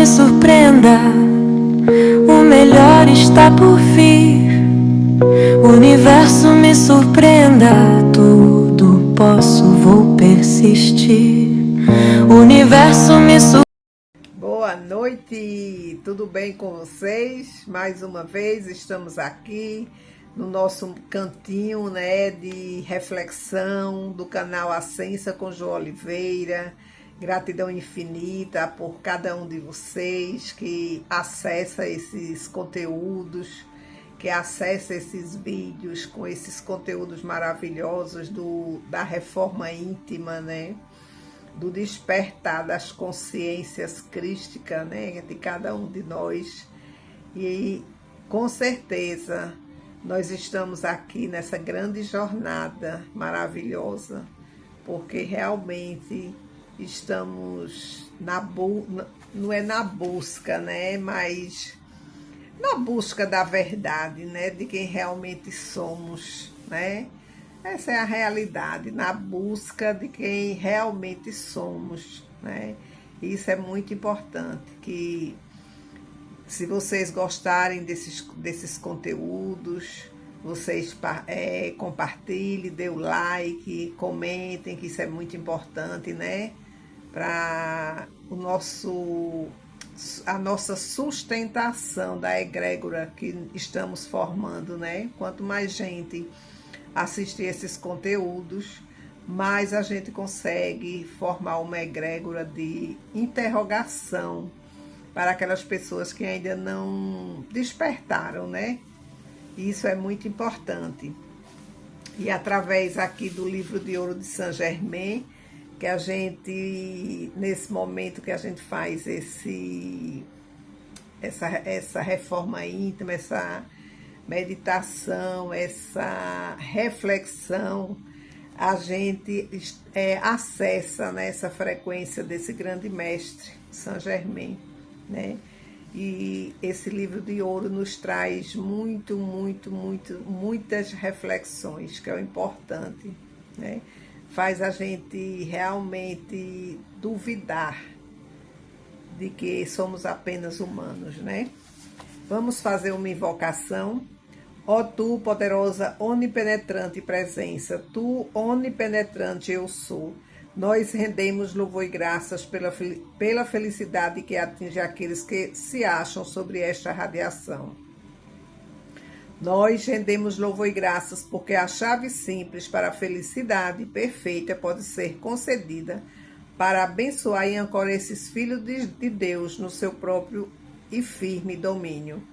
me surpreenda, o melhor está por vir. O universo me surpreenda, tudo posso, vou persistir. O universo me surpreenda. Boa noite, tudo bem com vocês? Mais uma vez estamos aqui no nosso cantinho, né, de reflexão do canal Ascensa com João Oliveira. Gratidão infinita por cada um de vocês que acessa esses conteúdos, que acessa esses vídeos com esses conteúdos maravilhosos da reforma íntima, né? Do despertar das consciências crísticas, né, de cada um de nós. E com certeza nós estamos aqui nessa grande jornada maravilhosa, porque realmente estamos não é na busca, né, mas na busca da verdade, né, de quem realmente somos, né? Essa é a realidade, na busca de quem realmente somos, né? Isso é muito importante, que se vocês gostarem desses conteúdos, vocês compartilhem, dê o like, comentem, que isso é muito importante, né? Para a nossa sustentação da egrégora que estamos formando, né? Quanto mais gente assistir esses conteúdos, mais a gente consegue formar uma egrégora de interrogação para aquelas pessoas que ainda não despertaram, né? Isso é muito importante. E através aqui do livro de ouro de Saint Germain, que a gente, nesse momento que a gente faz essa reforma íntima, essa meditação, essa reflexão, a gente acessa nessa frequência desse grande mestre, Saint Germain, né? E esse livro de ouro nos traz muitas reflexões, que é o importante, né? Faz a gente realmente duvidar de que somos apenas humanos, né? Vamos fazer uma invocação. Ó tu, poderosa, onipenetrante presença, tu, onipenetrante eu sou. Nós rendemos louvor e graças pela felicidade que atinge aqueles que se acham sobre esta radiação. Nós rendemos louvor e graças porque a chave simples para a felicidade perfeita pode ser concedida para abençoar e ancorar esses filhos de Deus no seu próprio e firme domínio.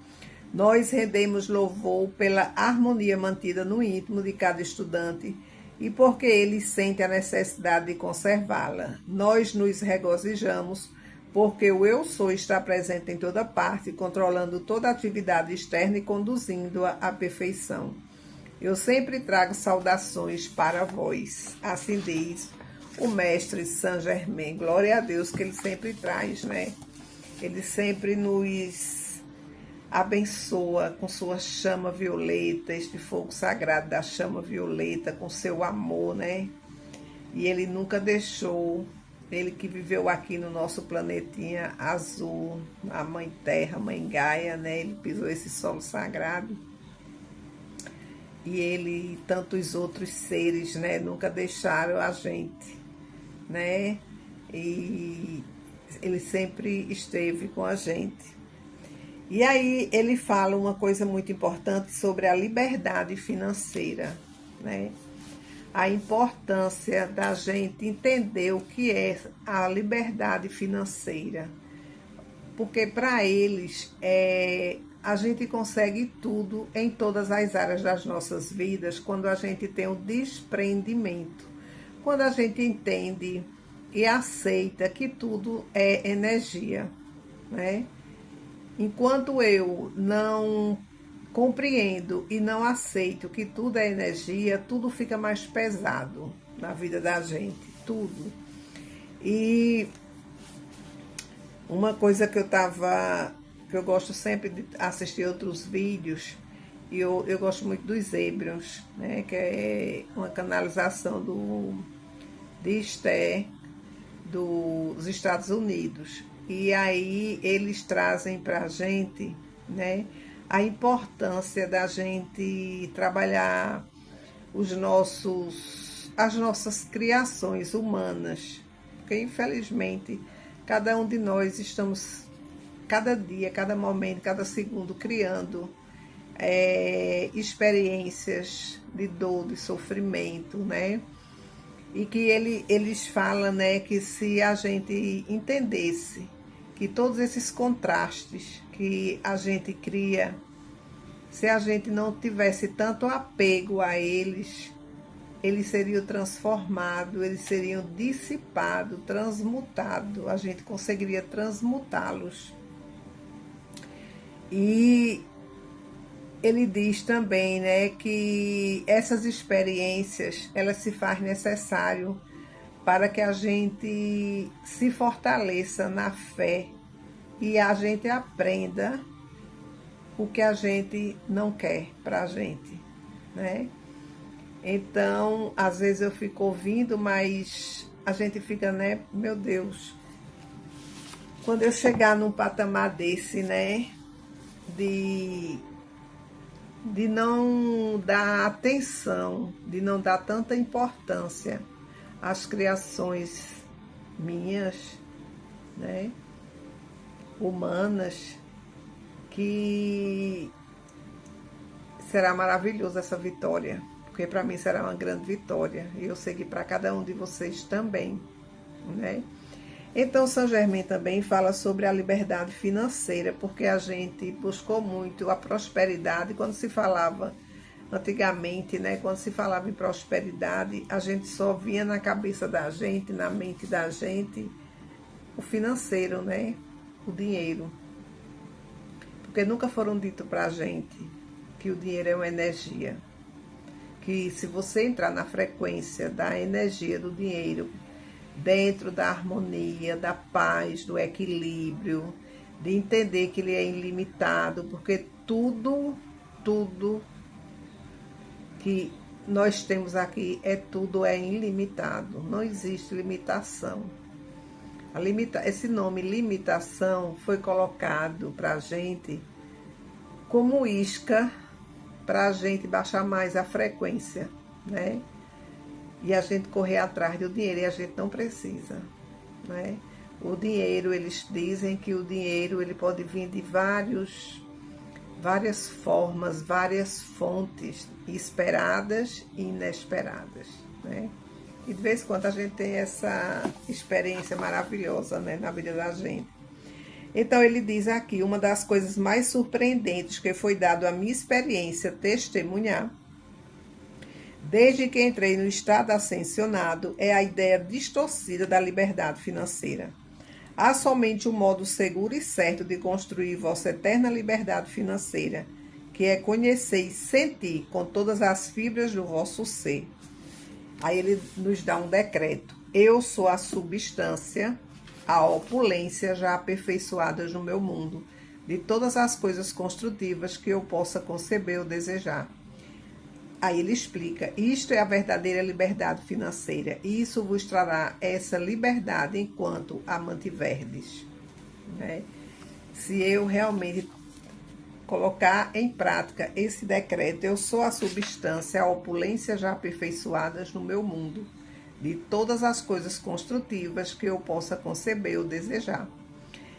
Nós rendemos louvor pela harmonia mantida no íntimo de cada estudante e porque ele sente a necessidade de conservá-la. Nós nos regozijamos porque o Eu Sou está presente em toda parte, controlando toda atividade externa e conduzindo-a à perfeição. Eu sempre trago saudações para vós. Assim diz o mestre Saint Germain. Glória a Deus que ele sempre traz, né? Ele sempre nos abençoa com sua chama violeta, este fogo sagrado da chama violeta, com seu amor, né? E ele nunca deixou, ele que viveu aqui no nosso planetinha azul, a Mãe Terra, Mãe Gaia, né? Ele pisou esse solo sagrado. E ele, tantos outros seres, né? Nunca deixaram a gente, né? E ele sempre esteve com a gente. E aí ele fala uma coisa muito importante sobre a liberdade financeira, né? A importância da gente entender o que é a liberdade financeira. Porque para eles a gente consegue tudo em todas as áreas das nossas vidas quando a gente tem o desprendimento. Quando a gente entende e aceita que tudo é energia, né? Enquanto eu não compreendo e não aceito que tudo é energia, tudo fica mais pesado na vida da gente, tudo. E uma coisa que eu gosto sempre de assistir outros vídeos, e eu gosto muito dos Hébreos, né, que é uma canalização de Esther dos Estados Unidos. E aí eles trazem para a gente, né, a importância da gente trabalhar as nossas criações humanas, porque infelizmente cada um de nós estamos cada dia, cada momento, cada segundo criando experiências de dor, de sofrimento, né? E que eles falam, né, que se a gente entendesse que todos esses contrastes que a gente cria, se a gente não tivesse tanto apego a eles, eles seriam transformados, eles seriam dissipados, transmutados, a gente conseguiria transmutá-los. E ele diz também, né, que essas experiências, elas se faz necessário para que a gente se fortaleça na fé e a gente aprenda o que a gente não quer para a gente, né? Então, às vezes eu fico ouvindo, mas a gente fica, né, meu Deus, quando eu chegar num patamar desse, né, de não dar atenção, de não dar tanta importância às criações minhas, né, humanas, que será maravilhosa essa vitória, porque para mim será uma grande vitória, e eu sei que para cada um de vocês também, né? Então, São Germain também fala sobre a liberdade financeira, porque a gente buscou muito a prosperidade. Quando se falava antigamente, né, quando se falava em prosperidade, a gente só via na cabeça da gente, na mente da gente, o financeiro, né, o dinheiro. Porque nunca foram dito para a gente que o dinheiro é uma energia. Que se você entrar na frequência da energia do dinheiro, dentro da harmonia, da paz, do equilíbrio, de entender que ele é ilimitado, porque tudo que nós temos aqui tudo é ilimitado, não existe limitação. Esse nome limitação foi colocado para a gente como isca, para a gente baixar mais a frequência, né? E a gente correr atrás do dinheiro, e a gente não precisa, né? O dinheiro, eles dizem que o dinheiro ele pode vir de várias formas, várias fontes, esperadas e inesperadas, né? E de vez em quando a gente tem essa experiência maravilhosa, né, na vida da gente. Então ele diz aqui, uma das coisas mais surpreendentes que foi dado à minha experiência testemunhar, desde que entrei no estado ascensionado, é a ideia distorcida da liberdade financeira. Há somente um modo seguro e certo de construir vossa eterna liberdade financeira, que é conhecer e sentir com todas as fibras do vosso ser. Aí ele nos dá um decreto. Eu sou a substância, a opulência já aperfeiçoadas no meu mundo, de todas as coisas construtivas que eu possa conceber ou desejar. Aí ele explica, isto é a verdadeira liberdade financeira, e isso vos trará essa liberdade enquanto a mantiverdes, né? Se eu realmente colocar em prática esse decreto, eu sou a substância, a opulência já aperfeiçoadas no meu mundo, de todas as coisas construtivas que eu possa conceber ou desejar.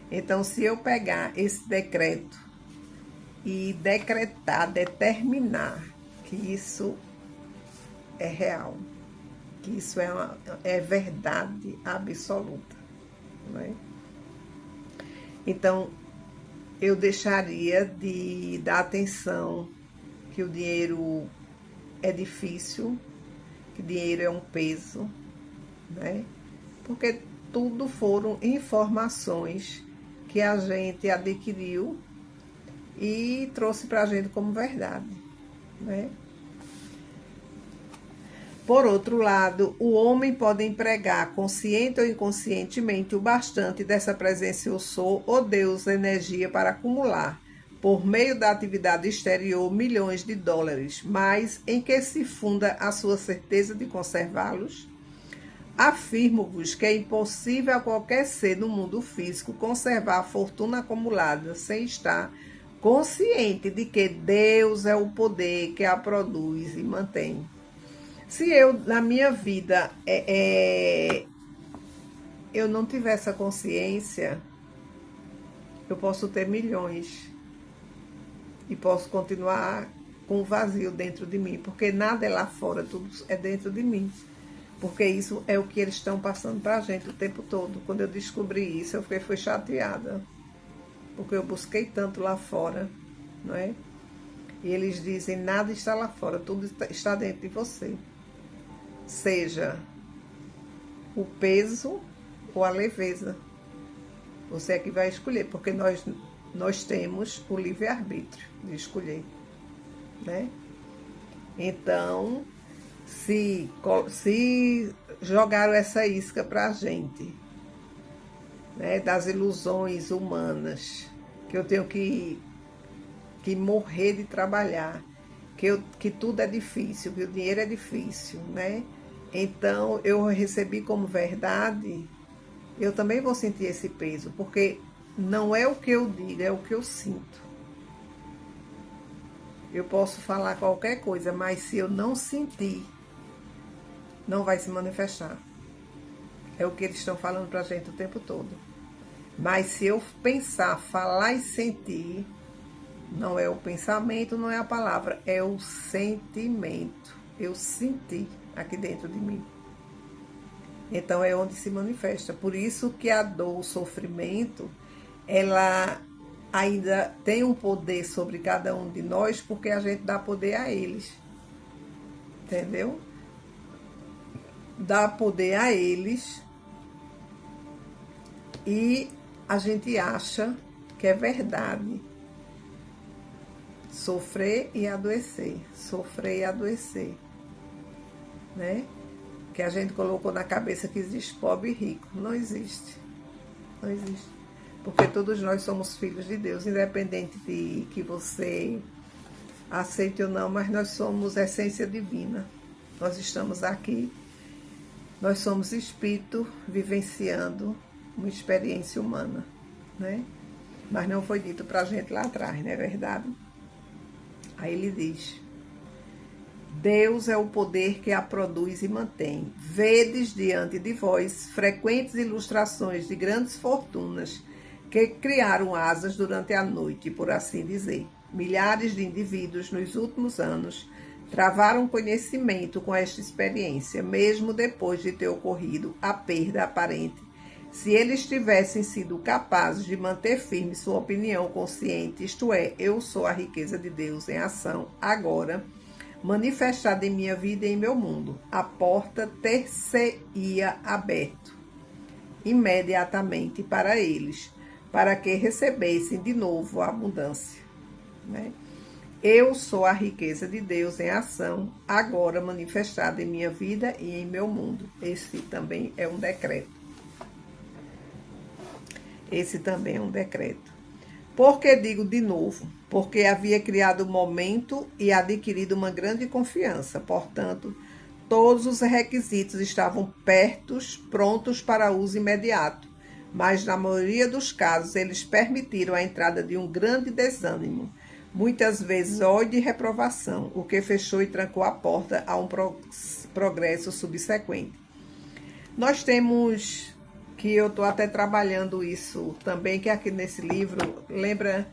Então, se eu pegar esse decreto e decretar, determinar que isso é real, que isso é verdade absoluta, né? Então, eu deixaria de dar atenção que o dinheiro é difícil, que dinheiro é um peso, né? Porque tudo foram informações que a gente adquiriu e trouxe para a gente como verdade, né? Por outro lado, o homem pode empregar, consciente ou inconscientemente, o bastante dessa presença eu sou, ou Deus, energia para acumular, por meio da atividade exterior, milhões de dólares, mas em que se funda a sua certeza de conservá-los? Afirmo-vos que é impossível a qualquer ser no mundo físico conservar a fortuna acumulada sem estar consciente de que Deus é o poder que a produz e mantém. Se eu, na minha vida, eu não tiver essa consciência, eu posso ter milhões e posso continuar com um vazio dentro de mim, porque nada é lá fora, tudo é dentro de mim. Porque isso é o que eles estão passando para a gente o tempo todo. Quando eu descobri isso, eu fui chateada, porque eu busquei tanto lá fora, não é? E eles dizem, nada está lá fora, tudo está dentro de você. Seja o peso ou a leveza. Você é que vai escolher, porque nós temos o livre-arbítrio de escolher, né? Então, se jogaram essa isca para a gente, né, das ilusões humanas, que eu tenho que morrer de trabalhar, que tudo é difícil, que o dinheiro é difícil, né? Então, eu recebi como verdade, eu também vou sentir esse peso, porque não é o que eu digo, é o que eu sinto. Eu posso falar qualquer coisa, mas se eu não sentir, não vai se manifestar. É o que eles estão falando pra gente o tempo todo. Mas se eu pensar, falar e sentir, não é o pensamento, não é a palavra, é o sentimento. Eu senti aqui dentro de mim. Então é onde se manifesta. Por isso que a dor, o sofrimento, ela ainda tem um poder sobre cada um de nós, porque a gente dá poder a eles. Entendeu? Dá poder a eles e a gente acha que é verdade. Sofrer e adoecer. Sofrer e adoecer. Né? Que a gente colocou na cabeça que existe pobre e rico. Não existe. Não existe. Porque todos nós somos filhos de Deus, independente de que você aceite ou não, mas nós somos essência divina. Nós estamos aqui, nós somos espírito vivenciando uma experiência humana, né? Mas não foi dito pra gente lá atrás, não é verdade? Aí ele diz: Deus é o poder que a produz e mantém. Vedes diante de vós frequentes ilustrações de grandes fortunas que criaram asas durante a noite, por assim dizer. Milhares de indivíduos nos últimos anos travaram conhecimento com esta experiência, mesmo depois de ter ocorrido a perda aparente. Se eles tivessem sido capazes de manter firme sua opinião consciente, isto é, eu sou a riqueza de Deus em ação, agora, manifestada em minha vida e em meu mundo, a porta ter-se-ia aberto imediatamente para eles, para que recebessem de novo a abundância, né? Eu sou a riqueza de Deus em ação, agora manifestada em minha vida e em meu mundo. Esse também é um decreto. Esse também é um decreto. Por que digo de novo? Porque havia criado o momento e adquirido uma grande confiança. Portanto, todos os requisitos estavam prontos para uso imediato. Mas, na maioria dos casos, eles permitiram a entrada de um grande desânimo, muitas vezes ódio e reprovação, o que fechou e trancou a porta a um progresso subsequente. Nós temos, que eu estou até trabalhando isso também, que aqui nesse livro, lembra,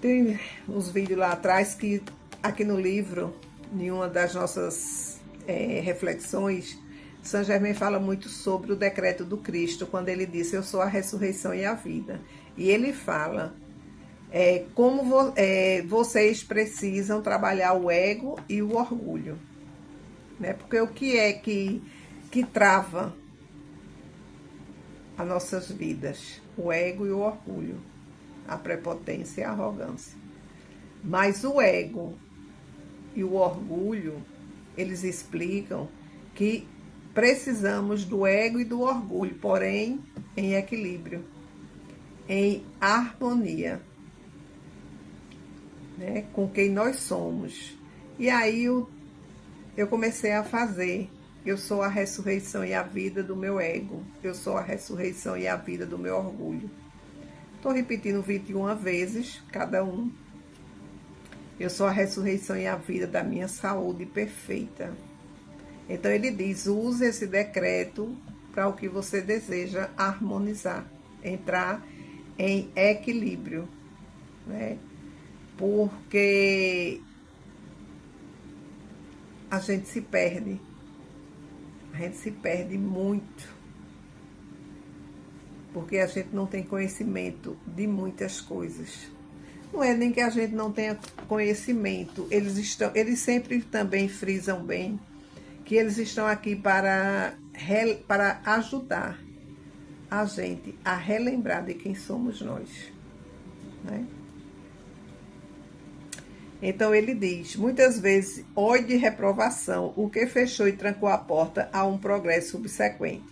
tem uns vídeos lá atrás que aqui no livro, em uma das nossas reflexões, Saint Germain fala muito sobre o decreto do Cristo, quando ele disse, eu sou a ressurreição e a vida. E ele fala como vocês precisam trabalhar o ego e o orgulho, né? Porque o que é que trava as nossas vidas? O ego e o orgulho, a prepotência e a arrogância. Mas o ego e o orgulho, eles explicam que precisamos do ego e do orgulho, porém em equilíbrio, em harmonia, né, com quem nós somos. E aí eu comecei a fazer Eu sou a ressurreição e a vida do meu ego. Eu sou a ressurreição e a vida do meu orgulho. Estou repetindo 21 vezes, cada um. Eu sou a ressurreição e a vida da minha saúde perfeita. Então ele diz, use esse decreto para o que você deseja harmonizar, entrar em equilíbrio, né? Porque a gente se perde muito, porque a gente não tem conhecimento de muitas coisas. Não é nem que a gente não tenha conhecimento, eles sempre também frisam bem que eles estão aqui para ajudar a gente a relembrar de quem somos nós, né? Então ele diz, muitas vezes, ódio de reprovação, o que fechou e trancou a porta a um progresso subsequente.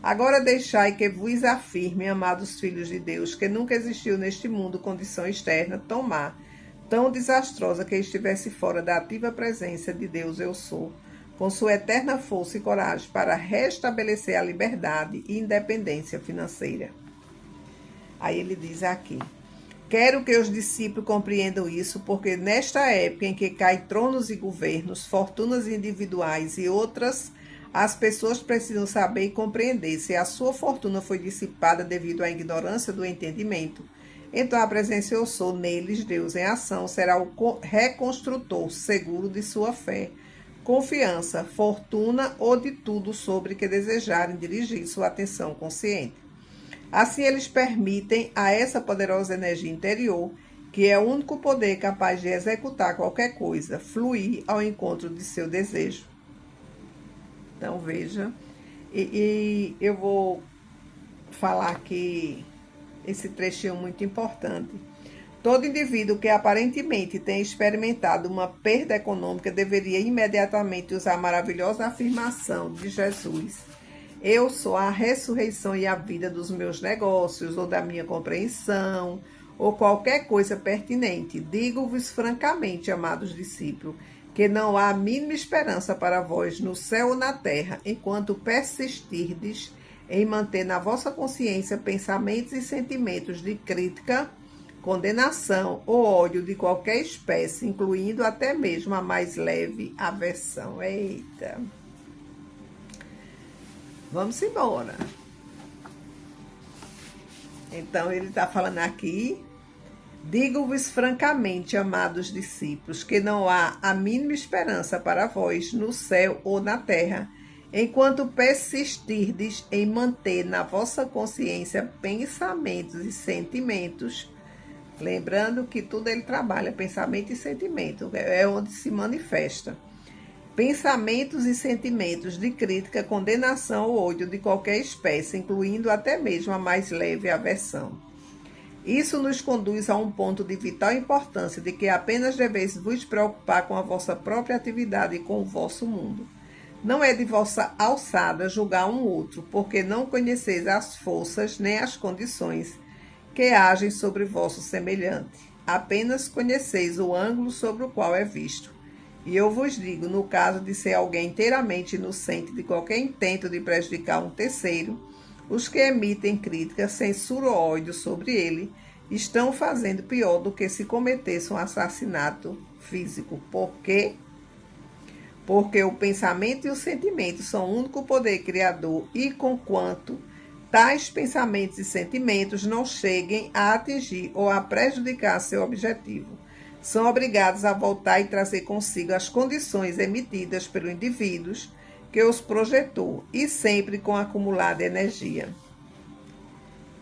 Agora deixai que vos afirme, amados filhos de Deus, que nunca existiu neste mundo condição externa tão desastrosa que estivesse fora da ativa presença de Deus eu sou, com sua eterna força e coragem para restabelecer a liberdade e independência financeira. Aí ele diz aqui, quero que os discípulos compreendam isso, porque nesta época em que caem tronos e governos, fortunas individuais e outras, as pessoas precisam saber e compreender se a sua fortuna foi dissipada devido à ignorância do entendimento. Então a presença eu sou neles, Deus em ação, será o reconstrutor seguro de sua fé, confiança, fortuna ou de tudo sobre que desejarem dirigir sua atenção consciente. Assim eles permitem a essa poderosa energia interior, que é o único poder capaz de executar qualquer coisa, fluir ao encontro de seu desejo. Então veja, e eu vou falar aqui esse trechinho muito importante. Todo indivíduo que aparentemente tem experimentado uma perda econômica deveria imediatamente usar a maravilhosa afirmação de Jesus. Eu sou a ressurreição e a vida dos meus negócios, ou da minha compreensão, ou qualquer coisa pertinente. Digo-vos francamente, amados discípulos, que não há a mínima esperança para vós no céu ou na terra, enquanto persistirdes em manter na vossa consciência pensamentos e sentimentos de crítica, condenação ou ódio de qualquer espécie, incluindo até mesmo a mais leve aversão. Eita! Vamos embora. Então, ele está falando aqui, digo-vos francamente, amados discípulos, que não há a mínima esperança para vós no céu ou na terra, enquanto persistirdes em manter na vossa consciência pensamentos e sentimentos. Lembrando que tudo ele trabalha, pensamento e sentimento, é onde se manifesta. Pensamentos e sentimentos de crítica, condenação ou ódio de qualquer espécie, incluindo até mesmo a mais leve aversão. Isso nos conduz a um ponto de vital importância de que apenas deveis vos preocupar com a vossa própria atividade e com o vosso mundo. Não é de vossa alçada julgar um outro, porque não conheceis as forças nem as condições que agem sobre vosso semelhante. Apenas conheceis o ângulo sobre o qual é visto. E eu vos digo, no caso de ser alguém inteiramente inocente de qualquer intento de prejudicar um terceiro, os que emitem crítica, censura ou ódio sobre ele, estão fazendo pior do que se cometesse um assassinato físico. Por quê? Porque o pensamento e o sentimento são o único poder criador e, conquanto tais pensamentos e sentimentos não cheguem a atingir ou a prejudicar seu objetivo, são obrigados a voltar e trazer consigo as condições emitidas pelo indivíduo que os projetou, e sempre com acumulada energia.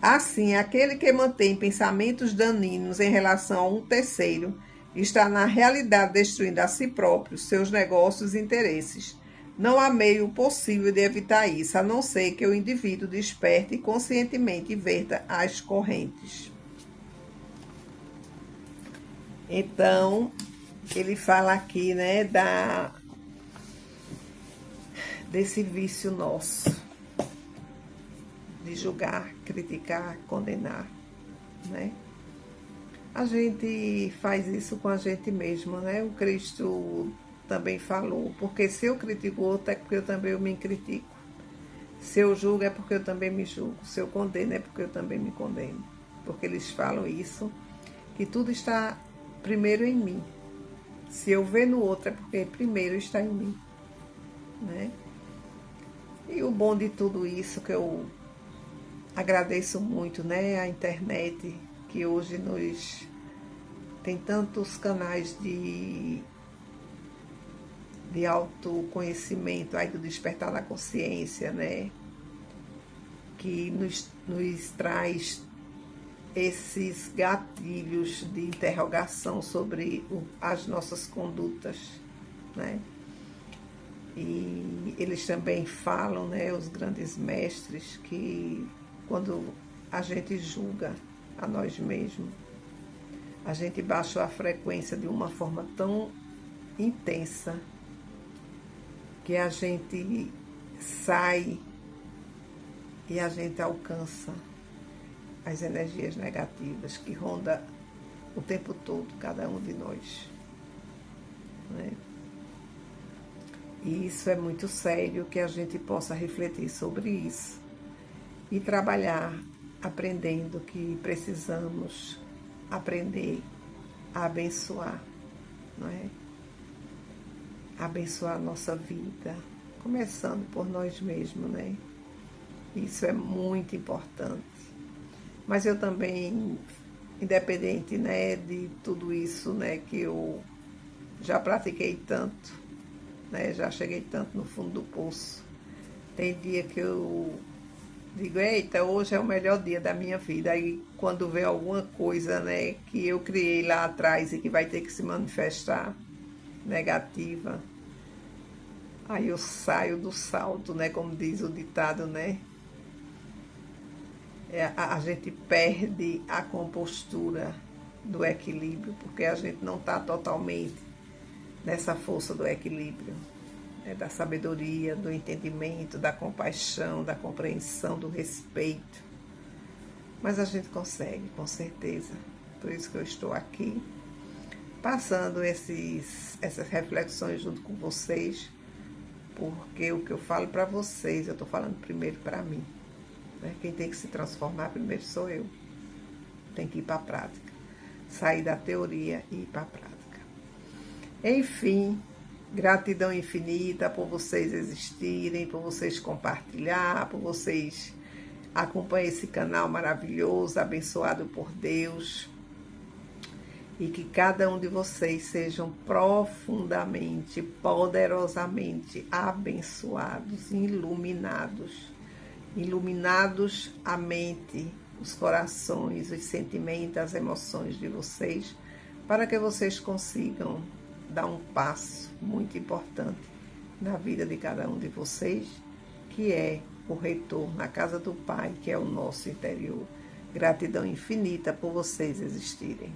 Assim, aquele que mantém pensamentos daninhos em relação a um terceiro está na realidade destruindo a si próprio, seus negócios e interesses. Não há meio possível de evitar isso, a não ser que o indivíduo desperte e conscientemente inverta as correntes. Então, ele fala aqui, né, desse vício nosso de julgar, criticar, condenar, né? A gente faz isso com a gente mesmo, né? O Cristo também falou, porque se eu critico o outro é porque eu também me critico. Se eu julgo é porque eu também me julgo. Se eu condeno é porque eu também me condeno. Porque eles falam isso, que tudo está primeiro em mim. Se eu ver no outro é porque primeiro está em mim, né? E o bom de tudo isso, que eu agradeço muito, né, a internet, que hoje tem tantos canais de autoconhecimento, aí do despertar da consciência, né, que nos traz esses gatilhos de interrogação sobre as nossas condutas, né? E eles também falam, né, os grandes mestres, que quando a gente julga a nós mesmos, a gente baixa a frequência de uma forma tão intensa que a gente sai e a gente alcança as energias negativas que rondam o tempo todo cada um de nós, né? E isso é muito sério, que a gente possa refletir sobre isso e trabalhar aprendendo que precisamos aprender a abençoar, não é? Abençoar a nossa vida, começando por nós mesmos, né? Isso é muito importante. Mas eu também, independente, né, de tudo isso, né, que eu já pratiquei tanto, né, já cheguei tanto no fundo do poço. Tem dia que eu digo, eita, hoje é o melhor dia da minha vida. Aí quando vem alguma coisa, né, que eu criei lá atrás e que vai ter que se manifestar negativa, aí eu saio do salto, né, como diz o ditado, né? A gente perde a compostura do equilíbrio, porque a gente não está totalmente nessa força do equilíbrio, né, da sabedoria, do entendimento, da compaixão, da compreensão, do respeito. Mas a gente consegue, com certeza. Por isso que eu estou aqui, passando essas reflexões junto com vocês, porque o que eu falo para vocês, eu estou falando primeiro para mim. Quem tem que se transformar primeiro sou eu. Tem que ir para a prática. Sair da teoria e ir para a prática. Enfim, gratidão infinita por vocês existirem, por vocês compartilhar, por vocês acompanhar esse canal maravilhoso, abençoado por Deus. E que cada um de vocês sejam profundamente, poderosamente abençoados, iluminados a mente, os corações, os sentimentos, as emoções de vocês, para que vocês consigam dar um passo muito importante na vida de cada um de vocês, que é o retorno à casa do Pai, que é o nosso interior. Gratidão infinita por vocês existirem.